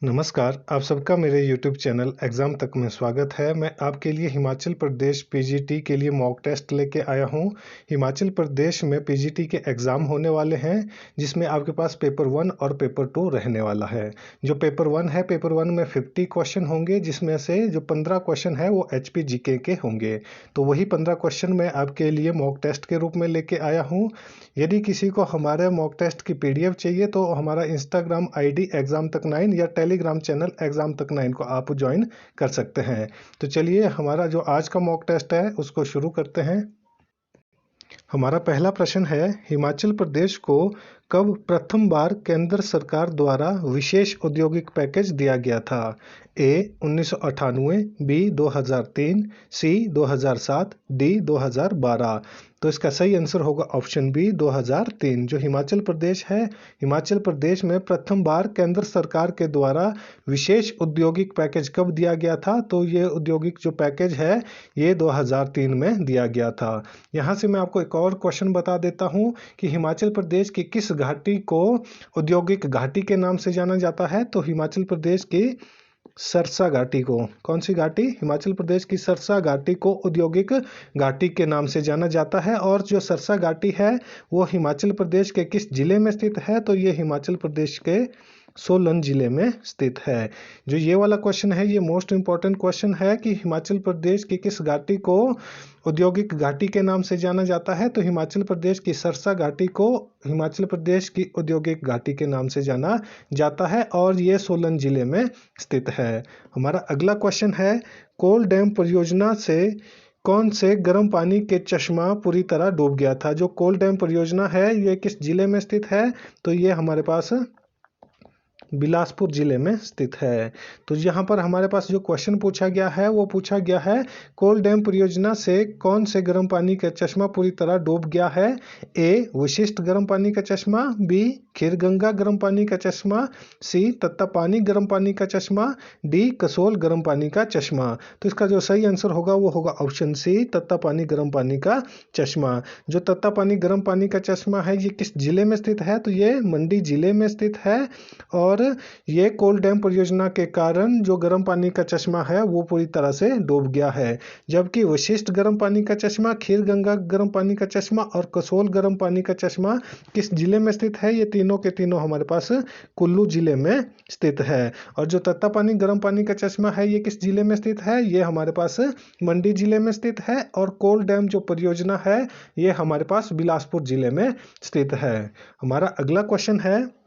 नमस्कार, आप सबका मेरे YouTube चैनल एग्ज़ाम तक में स्वागत है। मैं आपके लिए हिमाचल प्रदेश पीजीटी के लिए मॉक टेस्ट लेके आया हूँ। हिमाचल प्रदेश में पीजीटी के एग्ज़ाम होने वाले हैं, जिसमें आपके पास पेपर 1 और पेपर 2 रहने वाला है। जो पेपर 1 है, पेपर 1 में 50 क्वेश्चन होंगे, जिसमें से जो 15 क्वेश्चन है वो एचपी जीके के होंगे। तो वही 15 क्वेश्चन मैं आपके लिए मॉक टेस्ट के रूप में लेके आया हूँ। यदि किसी को हमारे मॉक टेस्ट की पीडीएफ चाहिए तो हमारा इंस्टाग्राम आईडी एग्ज़ाम तक 9 या टेलीग्राम चैनल एग्ज़ाम तक 9 को आप ज्वाइन कर सकते हैं। तो चलिए हमारा जो आज का मॉक टेस्ट है उसको शुरू करते हैं। हमारा पहला प्रश्न है, हिमाचल प्रदेश को कब प्रथम बार केंद्र सरकार द्वारा विशेष औद्योगिक पैकेज दिया गया था? ए 1998, बी 2003, सी 2007, डी 2012। तो इसका सही आंसर होगा ऑप्शन बी 2003। जो हिमाचल प्रदेश है, हिमाचल प्रदेश में प्रथम बार केंद्र सरकार के द्वारा विशेष औद्योगिक पैकेज कब दिया गया था? तो ये औद्योगिक जो पैकेज है ये 2003 में दिया गया था। यहाँ से मैं आपको एक और क्वेश्चन बता देता हूँ कि हिमाचल प्रदेश की किस घाटी को औद्योगिक घाटी के नाम से जाना जाता है? तो हिमाचल प्रदेश की सरसा घाटी को। कौन सी घाटी? हिमाचल प्रदेश की सरसा घाटी को औद्योगिक घाटी के नाम से जाना जाता है। और जो सरसा घाटी है वो हिमाचल प्रदेश के किस जिले में स्थित है? तो ये हिमाचल प्रदेश के सोलन जिले में स्थित है। जो ये वाला क्वेश्चन है ये मोस्ट इंपॉर्टेंट क्वेश्चन है कि हिमाचल प्रदेश की किस घाटी को औद्योगिक घाटी के नाम से जाना जाता है? तो हिमाचल प्रदेश की सरसा घाटी को हिमाचल प्रदेश की औद्योगिक घाटी के नाम से जाना जाता है और ये सोलन जिले में स्थित है। हमारा अगला क्वेश्चन है, कोल डैम परियोजना से कौन से गर्म पानी के चश्मा पूरी तरह डूब गया था? जो कोल डैम परियोजना है ये किस जिले में स्थित है? तो ये हमारे पास बिलासपुर जिले में स्थित है। तो यहाँ पर हमारे पास जो क्वेश्चन पूछा गया है वो पूछा गया है, कोल डैम परियोजना से कौन से गर्म पानी का चश्मा पूरी तरह डूब गया है? ए वशिष्ठ गर्म पानी का चश्मा, बी खीरगंगा गर्म पानी का चश्मा, सी तत्तापानी गर्म पानी का चश्मा, डी कसोल गर्म पानी का चश्मा। तो इसका जो सही आंसर होगा वो होगा ऑप्शन सी तत्तापानी गर्म पानी का चश्मा। जो तत्तापानी गर्म पानी का चश्मा है ये किस जिले में स्थित है? तो ये मंडी जिले में स्थित है और ये कोल डैम परियोजना के कारण जो गर्म पानी का चश्मा है वो पूरी तरह से डूब गया है। जबकि वशिष्ठ गर्म पानी का चश्मा, खीरगंगा गर्म पानी का चश्मा और कसोल गर्म पानी का चश्मा किस जिले में स्थित है? ये तीनों के तीनों हमारे पास कुल्लू जिले में स्थित है। और जो तत्तापानी गर्म पानी का चश्मा है ये किस जिले में स्थित है? ये हमारे पास मंडी जिले में स्थित है। और कोल डैम जो परियोजना है ये हमारे पास बिलासपुर जिले में स्थित है। हमारा अगला क्वेश्चन है,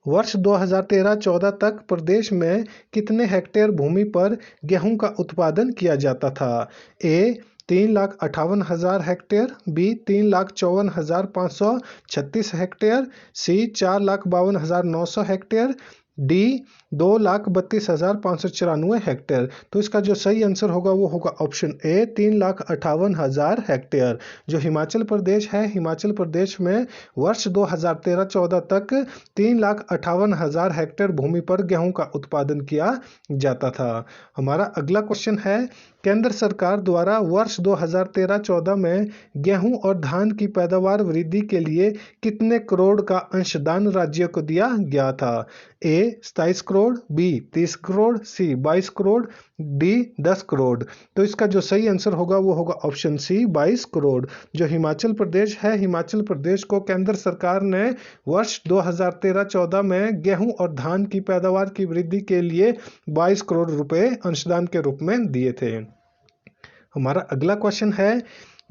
वर्ष 2013-14 तक प्रदेश में कितने हेक्टेयर भूमि पर गेहूं का उत्पादन किया जाता था? ए 3,58,000 हेक्टेयर, बी 3,54,536 हेक्टेयर, सी 4,52,900 हेक्टेयर, डी 2,32,594 हेक्टेयर। तो इसका जो सही आंसर होगा वो होगा ऑप्शन ए 3,58,000 हेक्टेयर। जो हिमाचल प्रदेश है, हिमाचल प्रदेश में वर्ष 2013-14 तक 3,58,000 हेक्टेयर भूमि पर गेहूं का उत्पादन किया जाता था। हमारा अगला क्वेश्चन है, केंद्र सरकार द्वारा वर्ष 2013-14 में गेहूं और धान की पैदावार वृद्धि के लिए कितने करोड़ का अंशदान राज्य को दिया गया था? ए 27 करोड़, बी 30 करोड़, सी 22 करोड़, डी 10 करोड़। तो इसका जो सही आंसर होगा वो होगा ऑप्शन सी 22 करोड़। जो हिमाचल प्रदेश है, हिमाचल प्रदेश को केंद्र सरकार ने वर्ष 2013-14 में गेहूं और धान की पैदावार की वृद्धि के लिए 22 करोड़ रुपए अंशदान के रूप में दिए थे। हमारा अगला क्वेश्चन है,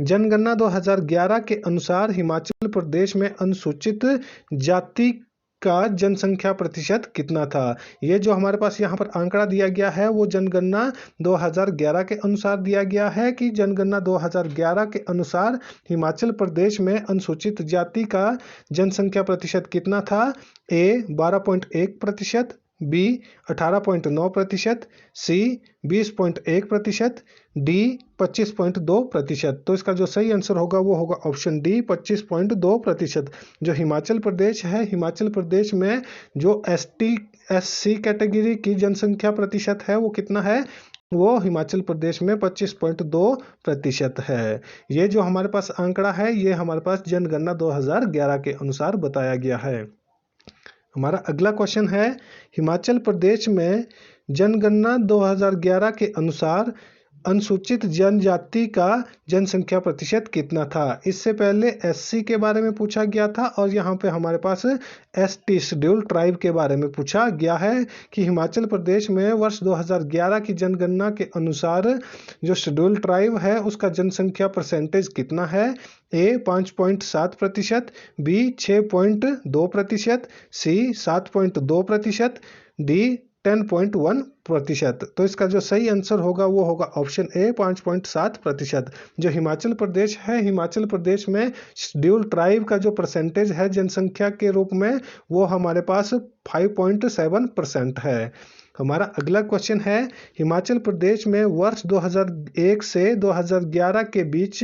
जनगणना 2011 के अनुसार हिमाचल प्रदेश में अनुसूचित जाति का जनसंख्या प्रतिशत कितना था? ये जो हमारे पास यहाँ पर आंकड़ा दिया गया है वो जनगणना 2011 के अनुसार दिया गया है कि जनगणना 2011 के अनुसार हिमाचल प्रदेश में अनुसूचित जाति का जनसंख्या प्रतिशत कितना था? ए 12.1%, बी 18.9%, सी 20.1%, डी 25.2%। तो इसका जो सही आंसर होगा वो होगा ऑप्शन डी 25.2%। जो हिमाचल प्रदेश है, हिमाचल प्रदेश में जो ST/SC कैटेगरी की जनसंख्या प्रतिशत है वो कितना है? वो हिमाचल प्रदेश में 25.2% है। ये जो हमारे पास आंकड़ा है ये हमारे पास जनगणना 2011 के अनुसार बताया गया है। हमारा अगला क्वेश्चन है, हिमाचल प्रदेश में जनगणना 2011 के अनुसार अनुसूचित जनजाति का जनसंख्या प्रतिशत कितना था। इससे पहले एससी के बारे में पूछा गया था और यहाँ पे हमारे पास एसटी शेड्यूल ट्राइब के बारे में पूछा गया है कि हिमाचल प्रदेश में वर्ष 2011 की जनगणना के अनुसार जो शेड्यूल ट्राइब है उसका जनसंख्या परसेंटेज कितना है। ए 5.7%, बी 6.2%, सी 7.2%, डी 10.1%। तो इसका जो सही आंसर होगा वो होगा ऑप्शन ए 5.7%। जो हिमाचल प्रदेश है, हिमाचल प्रदेश में शेड्यूल ट्राइब का जो परसेंटेज है जनसंख्या के रूप में वो हमारे पास 5.7% है। हमारा अगला क्वेश्चन है, हिमाचल प्रदेश में वर्ष 2001 से 2011 के बीच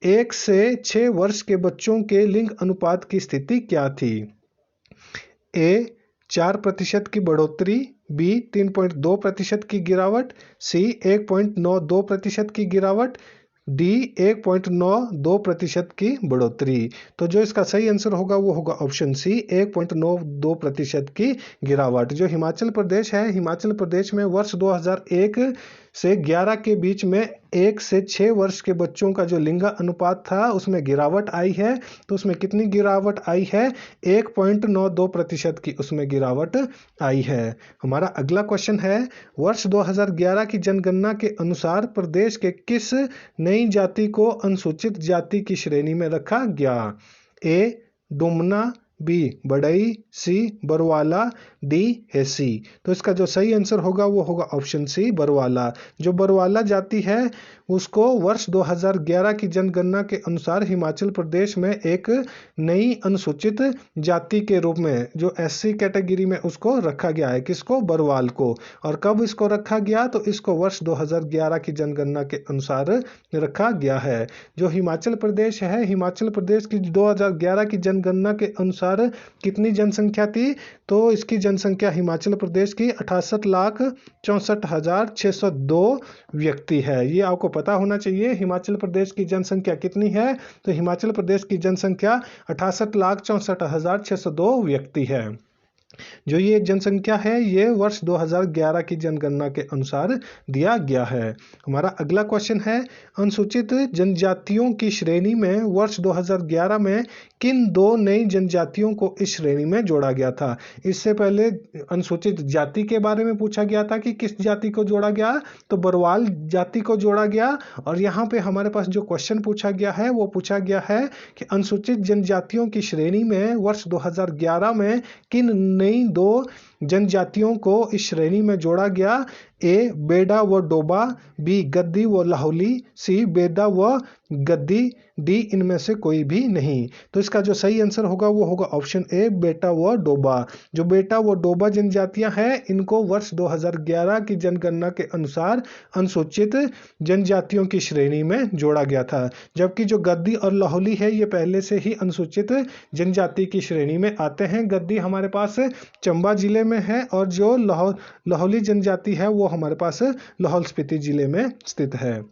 1 से 6 वर्ष के बच्चों के लिंग अनुपात की स्थिति क्या थी। ए 4% की बढ़ोतरी, बी 3.2% की गिरावट, सी 1.92% की गिरावट, डी 1.92% की बढ़ोतरी। तो जो इसका सही आंसर होगा वो होगा ऑप्शन सी 1.92% की गिरावट। जो हिमाचल प्रदेश है, हिमाचल प्रदेश में वर्ष 2001 से 11 के बीच में 1 से 6 वर्ष के बच्चों का जो लिंग अनुपात था उसमें गिरावट आई है। तो उसमें कितनी गिरावट आई है, 1.92% की उसमें गिरावट आई है। हमारा अगला क्वेश्चन है, वर्ष 2011 की जनगणना के अनुसार प्रदेश के किस नई जाति को अनुसूचित जाति की श्रेणी में रखा गया। ए डुमना, बी बड़ई, सी बरवाला, डी हेसी। तो इसका जो सही आंसर होगा वो होगा ऑप्शन सी बरवाला। जो बरवाला जाति है उसको वर्ष 2011 की जनगणना के अनुसार हिमाचल प्रदेश में एक नई अनुसूचित जाति के रूप में जो एससी कैटेगरी में उसको रखा गया है। किसको, बरवाल को। और कब इसको रखा गया, तो इसको वर्ष 2011 की जनगणना के अनुसार रखा गया है। जो हिमाचल प्रदेश है, हिमाचल प्रदेश की 2011 की जनगणना के अनुसार कितनी जनसंख्या थी, तो इसकी जनसंख्या हिमाचल प्रदेश की 68,64,602 व्यक्ति है। ये आपको पता होना चाहिए हिमाचल प्रदेश की जनसंख्या कितनी है। तो हिमाचल प्रदेश की जनसंख्या 68,64,602 व्यक्ति है। जो ये जनसंख्या है ये वर्ष 2011 की जनगणना के अनुसार दिया गया है। हमारा अगला क्वेश्चन है, अनुसूचित जनजातियों की श्रेणी में वर्ष 2011 में किन 2 नई जनजातियों को इस श्रेणी में जोड़ा गया था। इससे पहले अनुसूचित जाति के बारे में पूछा गया था कि किस जाति को जोड़ा गया, तो बरवाल जाति को जोड़ा गया। और यहाँ पे हमारे पास जो क्वेश्चन पूछा गया है वो पूछा गया है कि अनुसूचित जनजातियों की श्रेणी में वर्ष 2011 में किन नई 2 जनजातियों को इस श्रेणी में जोड़ा गया। ए बेड़ा व डोबा, बी गद्दी व लाहौली, सी बेदा व गद्दी, डी इनमें से कोई भी नहीं। तो इसका जो सही आंसर होगा वो होगा ऑप्शन ए बेटा व डोबा। जो बेटा व डोबा जनजातियां हैं इनको वर्ष 2011 की जनगणना के अनुसार अनुसूचित जनजातियों की श्रेणी में जोड़ा गया था। जबकि जो गद्दी और लाहौली है ये पहले से ही अनुसूचित जनजाति की श्रेणी में आते हैं। गद्दी हमारे पास चंबा जिले में है और जो लाहौली जनजाति है वो हमारे पास लाहौल स्पीति जिले में स्थित है।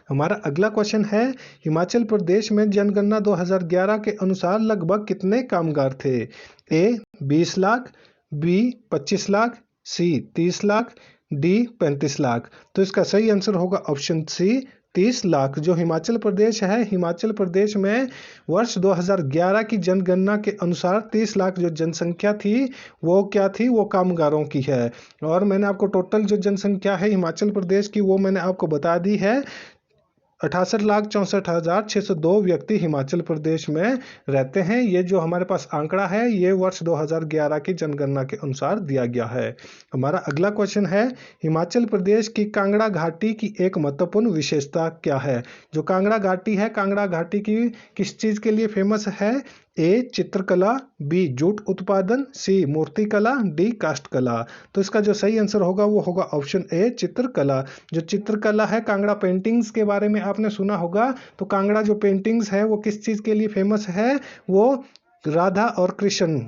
हमारा अगला क्वेश्चन है, हिमाचल प्रदेश में जनगणना 2011 के अनुसार लगभग कितने कामगार थे। ए 20 लाख, बी 25 लाख, सी 30 लाख, डी 35 लाख। तो इसका सही आंसर होगा ऑप्शन सी 30 लाख। जो हिमाचल प्रदेश है, हिमाचल प्रदेश में वर्ष 2011 की जनगणना के अनुसार 30 लाख जो जनसंख्या थी वो क्या थी, वो कामगारों की है। और मैंने आपको टोटल जो जनसंख्या है हिमाचल प्रदेश की वो मैंने आपको बता दी है। 68,64,602 व्यक्ति हिमाचल प्रदेश में रहते हैं। ये जो हमारे पास आंकड़ा है ये वर्ष 2011 की जनगणना के अनुसार दिया गया है। हमारा अगला क्वेश्चन है, हिमाचल प्रदेश की कांगड़ा घाटी की एक महत्वपूर्ण विशेषता क्या है। जो कांगड़ा घाटी है, कांगड़ा घाटी की किस चीज़ के लिए फेमस है। ए चित्रकला, बी जूट उत्पादन, सी मूर्तिकला, डी काष्ठ कला। तो इसका जो सही आंसर होगा वो होगा ऑप्शन ए चित्रकला। जो चित्रकला है, कांगड़ा पेंटिंग्स के बारे में आपने सुना होगा। तो कांगड़ा जो पेंटिंग्स है वो किस चीज़ के लिए फेमस है, वो राधा और कृष्ण,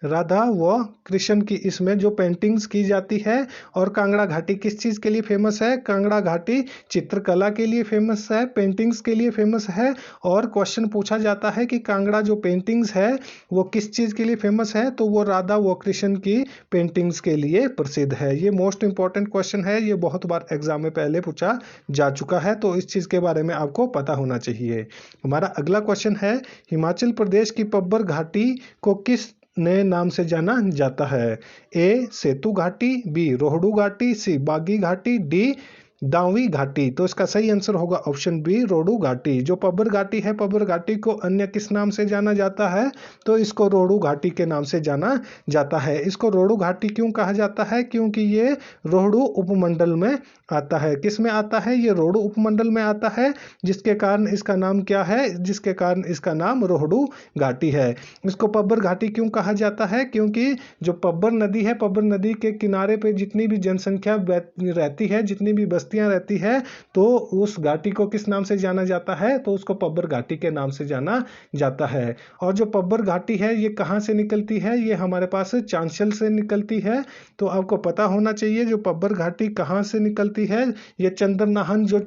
राधा व कृष्ण की इसमें जो पेंटिंग्स की जाती है। और कांगड़ा घाटी किस चीज़ के लिए फेमस है? कांगड़ा घाटी चित्रकला के लिए फेमस है, पेंटिंग्स के लिए फेमस है। और क्वेश्चन पूछा जाता है कि कांगड़ा जो पेंटिंग्स है वो किस चीज़ के लिए फेमस है, तो वो राधा व कृष्ण की पेंटिंग्स के लिए प्रसिद्ध है। ये मोस्ट इंपॉर्टेंट क्वेश्चन है, ये बहुत बार एग्जाम में पहले पूछा जा चुका है, तो इस चीज़ के बारे में आपको पता होना चाहिए। हमारा अगला क्वेश्चन है, हिमाचल प्रदेश की पब्बर घाटी को किस नए नाम से जाना जाता है? ए सेतु घाटी, बी रोहडू घाटी, सी बागी घाटी, डी दावी घाटी। तो इसका सही आंसर होगा ऑप्शन बी रोहडू घाटी। जो पब्बर घाटी है, पब्बर घाटी को अन्य किस नाम से जाना जाता है? तो इसको रोहडू घाटी के नाम से जाना जाता है। इसको रोहडू घाटी क्यों कहा जाता है? क्योंकि ये रोहडू उपमंडल में आता है। किस में आता है? ये रोहडू उपमंडल में आता है, जिसके कारण इसका नाम क्या है? जिसके कारण इसका नाम रोहडू घाटी है। इसको पब्बर घाटी क्यों कहा जाता है? क्योंकि जो पब्बर नदी है, पब्बर नदी के किनारे पे जितनी भी जनसंख्या रहती है, जितनी भी बस्तियां रहती है, तो उस घाटी को किस नाम से जाना जाता है? तो उसको पब्बर घाटी के नाम से जाना जाता है। और जो पब्बर घाटी है ये कहाँ से निकलती है? ये हमारे पास चांशल से निकलती है। तो आपको पता होना चाहिए जो पब्बर घाटी कहाँ से निकलती है। ये चंद्रनाहन जो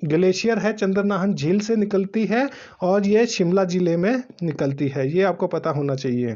ग्लेशियर है, चंद्रनाहन झील से निकलती है और ये शिमला जिले में निकलती है। ये आपको पता होना चाहिए।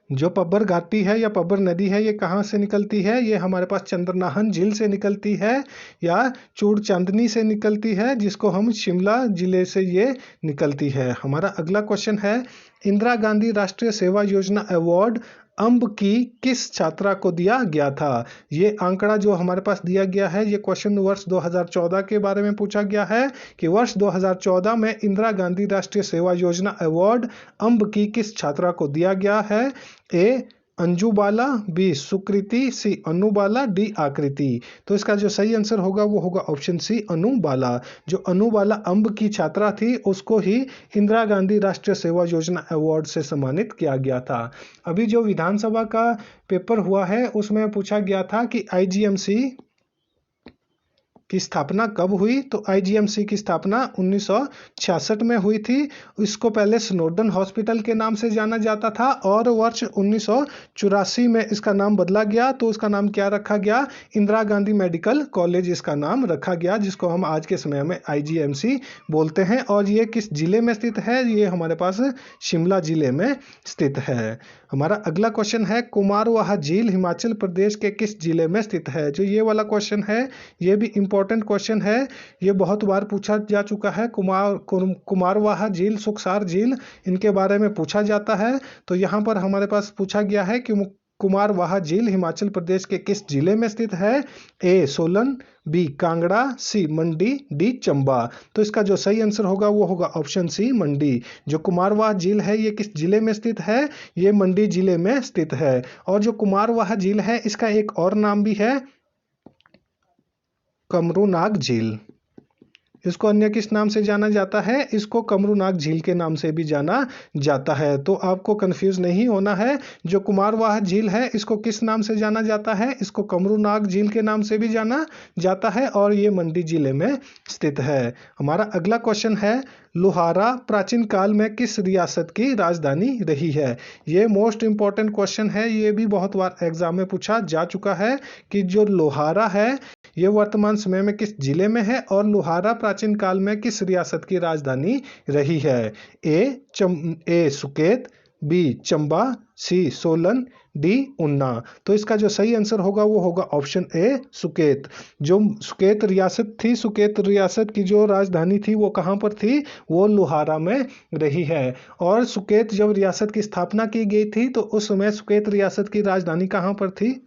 जो पब्बर घाटी है या पब्बर नदी है ये कहाँ से निकलती है? ये हमारे पास चंद्रनाहन झील से निकलती है या चूड़ चांदनी से निकलती है, जिसको हम शिमला जिले से ये निकलती है। हमारा अगला क्वेश्चन है, इंदिरा गांधी राष्ट्रीय सेवा योजना अवार्ड अम्ब की किस छात्रा को दिया गया था? ये आंकड़ा जो हमारे पास दिया गया है, ये क्वेश्चन वर्ष 2014 के बारे में पूछा गया है कि वर्ष 2014 में इंदिरा गांधी राष्ट्रीय सेवा योजना अवार्ड अम्ब की किस छात्रा को दिया गया है? ए अंजू बाला, बी सुकृति, सी अनु बाला, डी आकृति। तो इसका जो सही आंसर होगा वो होगा ऑप्शन सी अनु बाला। जो अनु बाला अम्ब की छात्रा थी उसको ही इंदिरा गांधी राष्ट्रीय सेवा योजना अवार्ड से सम्मानित किया गया था। अभी जो विधानसभा का पेपर हुआ है उसमें पूछा गया था कि आईजीएमसी की स्थापना कब हुई? तो आईजीएमसी की स्थापना 1966 में हुई थी। इसको पहले स्नोडन हॉस्पिटल के नाम से जाना जाता था और वर्ष 1984 में इसका नाम बदला गया। तो उसका नाम क्या रखा गया? इंदिरा गांधी मेडिकल कॉलेज इसका नाम रखा गया, जिसको हम आज के समय में आईजीएमसी बोलते हैं। और ये किस जिले में स्थित है? ये हमारे पास शिमला जिले में स्थित है। हमारा अगला क्वेश्चन है, कुमारवाहा झील हिमाचल प्रदेश के किस जिले में स्थित है? जो ये वाला क्वेश्चन है ये भी इंपॉर्टेंट क्वेश्चन है, ये बहुत बार पूछा जा चुका है। कुमारवाहा झील, सुखसार झील, इनके बारे में पूछा जाता है। तो यहाँ पर हमारे पास पूछा गया है कि कुमारवाहा झील हिमाचल प्रदेश के किस जिले में स्थित है? ए सोलन, बी कांगड़ा, सी मंडी, डी चंबा। तो इसका जो सही आंसर होगा वो होगा ऑप्शन सी मंडी। जो कुमारवाहा झील है ये किस जिले में स्थित है? ये मंडी जिले में स्थित है। और जो कुमारवाहा झील है इसका एक और नाम भी है, कमरूनाग झील। इसको अन्य किस नाम से जाना जाता है? इसको कमरूनाग झील के नाम से भी जाना जाता है। तो आपको कंफ्यूज नहीं होना है। जो कुमारवाहा झील है इसको किस नाम से जाना जाता है? इसको कमरूनाग झील के नाम से भी जाना जाता है और ये मंडी जिले में स्थित है। हमारा अगला क्वेश्चन है, लोहारा प्राचीन काल में किस रियासत की राजधानी रही है? ये मोस्ट इंपॉर्टेंट क्वेश्चन है, ये भी बहुत बार एग्जाम में पूछा जा चुका है कि जो लोहारा है ये वर्तमान समय में किस जिले में है और लोहारा प्राचीन काल में किस रियासत की राजधानी रही है? ए सुकेत, बी चंबा, सी सोलन, डी उन्ना। तो इसका जो सही आंसर होगा वो होगा ऑप्शन ए सुकेत। जो सुकेत रियासत थी, सुकेत रियासत की जो राजधानी थी वो कहाँ पर थी? वो लोहारा में रही है। और सुकेत जब रियासत की स्थापना की गई थी तो उस समय सुकेत रियासत की राजधानी कहाँ पर थी?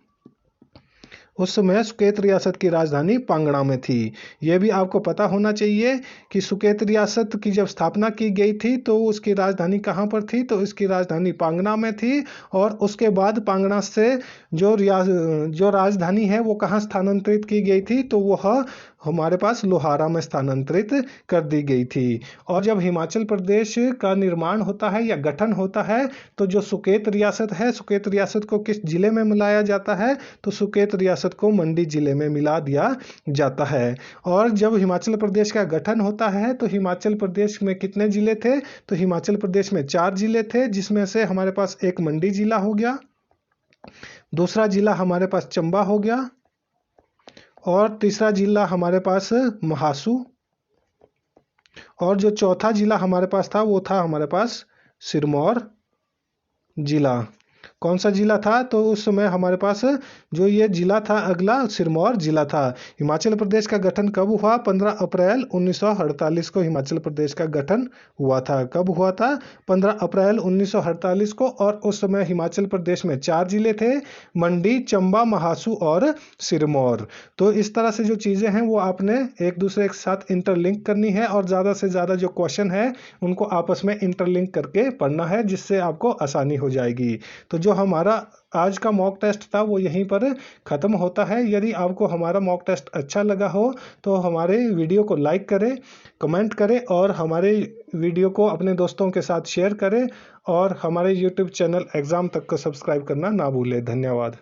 उस समय सुकेत रियासत की राजधानी पांगणा में थी। यह भी आपको पता होना चाहिए कि सुकेत रियासत की जब स्थापना की गई थी तो उसकी राजधानी कहाँ पर थी? तो इसकी राजधानी पांगणा में थी। और उसके बाद पांगणा से जो राजधानी है वो कहाँ स्थानांतरित की गई थी? तो वह हमारे पास लोहारा में स्थानांतरित कर दी गई थी। और जब हिमाचल प्रदेश का निर्माण होता है या गठन होता है तो जो सुकेत रियासत है, सुकेत रियासत को किस जिले में मिलाया जाता है? तो सुकेत रियासत प्रतिशत को मंडी जिले में मिला दिया जाता है। और जब हिमाचल प्रदेश का गठन होता है तो हिमाचल प्रदेश में कितने जिले थे? तो हिमाचल प्रदेश में 4 जिले थे, जिसमें से हमारे पास एक मंडी जिला हो गया, दूसरा जिला हमारे पास चंबा हो गया और तीसरा जिला हमारे पास महासू, और जो चौथा जिला हमारे पास था वो था हमारे पास सिरमौर जिला। कौन सा जिला था? तो उस समय हमारे पास जो ये जिला था अगला सिरमौर जिला था। हिमाचल प्रदेश का गठन कब हुआ? 15 अप्रैल 1948 को हिमाचल प्रदेश का गठन हुआ था। कब हुआ था? 15 अप्रैल 1948 को। और उस समय हिमाचल प्रदेश में 4 जिले थे, मंडी, चंबा, महासू और सिरमौर। तो इस तरह से जो चीज़ें हैं वो आपने एक दूसरे के साथ इंटरलिंक करनी है और ज़्यादा से ज़्यादा जो क्वेश्चन है उनको आपस में इंटरलिंक करके पढ़ना है, जिससे आपको आसानी हो जाएगी। तो जो हमारा आज का मॉक टेस्ट था वो यहीं पर ख़त्म होता है। यदि आपको हमारा मॉक टेस्ट अच्छा लगा हो तो हमारे वीडियो को लाइक करें, कमेंट करें और हमारे वीडियो को अपने दोस्तों के साथ शेयर करें और हमारे यूट्यूब चैनल एग्ज़ाम तक को सब्सक्राइब करना ना भूलें। धन्यवाद।